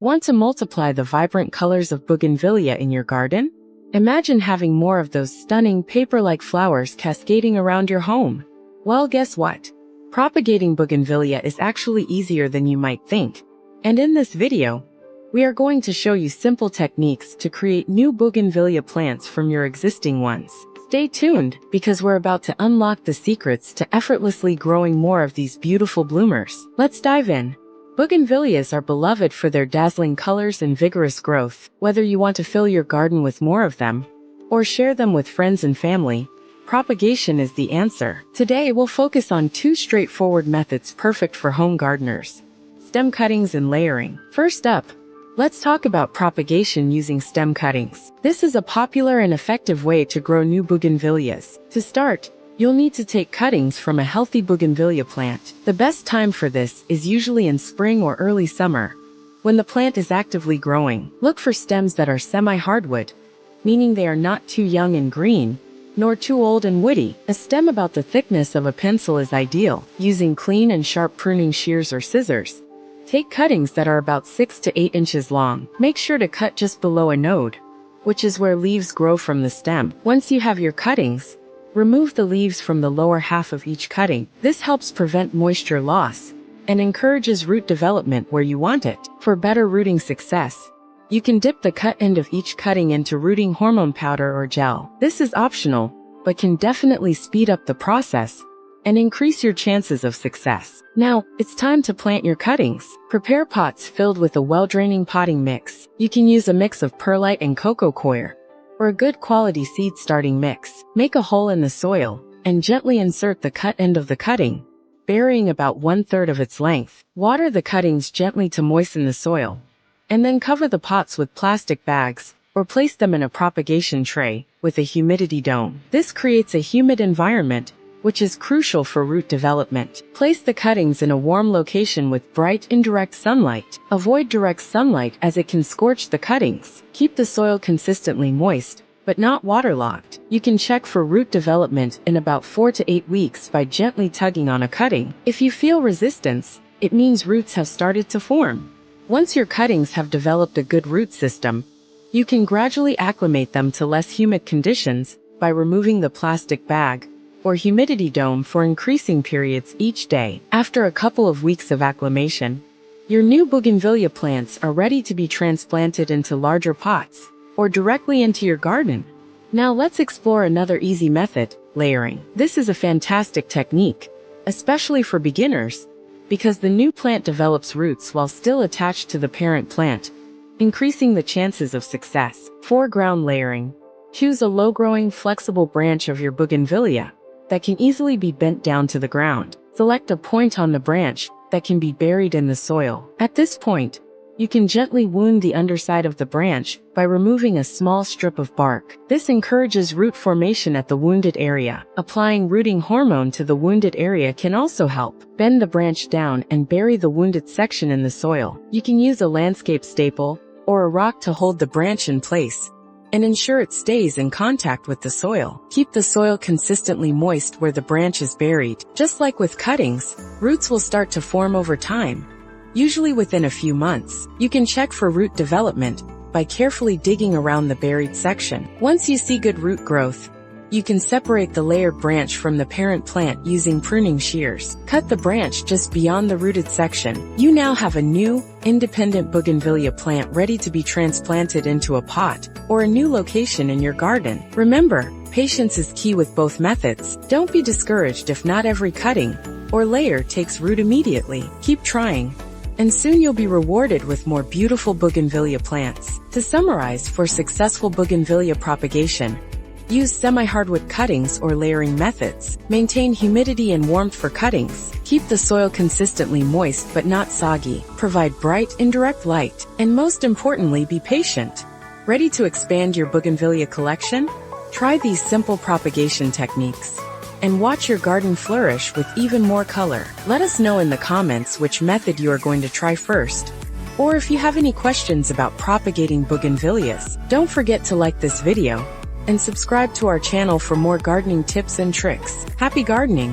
Want to multiply the vibrant colors of bougainvillea in your garden? Imagine having more of those stunning paper-like flowers cascading around your home. Well, guess what? Propagating bougainvillea is actually easier than you might think. And in this video, we are going to show you simple techniques to create new bougainvillea plants from your existing ones. Stay tuned, because we're about to unlock the secrets to effortlessly growing more of these beautiful bloomers. Let's dive in. Bougainvilleas are beloved for their dazzling colors and vigorous growth. Whether you want to fill your garden with more of them, or share them with friends and family, propagation is the answer. Today we'll focus on two straightforward methods perfect for home gardeners: stem cuttings and layering. First up, let's talk about propagation using stem cuttings. This is a popular and effective way to grow new bougainvilleas. To start, you'll need to take cuttings from a healthy bougainvillea plant. The best time for this is usually in spring or early summer, when the plant is actively growing. Look for stems that are semi-hardwood, meaning they are not too young and green, nor too old and woody. A stem about the thickness of a pencil is ideal. Using clean and sharp pruning shears or scissors, take cuttings that are about 6 to 8 inches long. Make sure to cut just below a node, which is where leaves grow from the stem. Once you have your cuttings, remove the leaves from the lower half of each cutting. This helps prevent moisture loss and encourages root development where you want it. For better rooting success, you can dip the cut end of each cutting into rooting hormone powder or gel. This is optional, but can definitely speed up the process and increase your chances of success. Now, it's time to plant your cuttings. Prepare pots filled with a well-draining potting mix. You can use a mix of perlite and coco coir, or a good quality seed starting mix. Make a hole in the soil and gently insert the cut end of the cutting, burying about 1/3 of its length. Water the cuttings gently to moisten the soil, and then cover the pots with plastic bags or place them in a propagation tray with a humidity dome. This creates a humid environment, which is crucial for root development. Place the cuttings in a warm location with bright, indirect sunlight. Avoid direct sunlight as it can scorch the cuttings. Keep the soil consistently moist, but not waterlogged. You can check for root development in about 4 to 8 weeks by gently tugging on a cutting. If you feel resistance, it means roots have started to form. Once your cuttings have developed a good root system, you can gradually acclimate them to less humid conditions by removing the plastic bag or humidity dome for increasing periods each day. After a couple of weeks of acclimation, your new bougainvillea plants are ready to be transplanted into larger pots or directly into your garden. Now let's explore another easy method: layering. This is a fantastic technique, especially for beginners, because the new plant develops roots while still attached to the parent plant, increasing the chances of success. Foreground layering. Choose a low-growing, flexible branch of your bougainvillea that can easily be bent down to the ground. Select a point on the branch that can be buried in the soil. At this point, you can gently wound the underside of the branch by removing a small strip of bark. This encourages root formation at the wounded area. Applying rooting hormone to the wounded area can also help. Bend the branch down and bury the wounded section in the soil. You can use a landscape staple or a rock to hold the branch in place and ensure it stays in contact with the soil. Keep the soil consistently moist where the branch is buried. Just like with cuttings, roots will start to form over time, usually within a few months. You can check for root development by carefully digging around the buried section. Once you see good root growth, you can separate the layered branch from the parent plant using pruning shears. Cut the branch just beyond the rooted section. You now have a new, independent bougainvillea plant ready to be transplanted into a pot or a new location in your garden. Remember, patience is key with both methods. Don't be discouraged if not every cutting or layer takes root immediately. Keep trying, and soon you'll be rewarded with more beautiful bougainvillea plants. To summarize, for successful bougainvillea propagation, use semi-hardwood cuttings or layering methods. Maintain humidity and warmth for cuttings. Keep the soil consistently moist but not soggy. Provide bright, indirect light. And most importantly, be patient. Ready to expand your bougainvillea collection? Try these simple propagation techniques and watch your garden flourish with even more color. Let us know in the comments which method you are going to try first, or if you have any questions about propagating bougainvilleas. Don't forget to like this video and subscribe to our channel for more gardening tips and tricks. Happy gardening!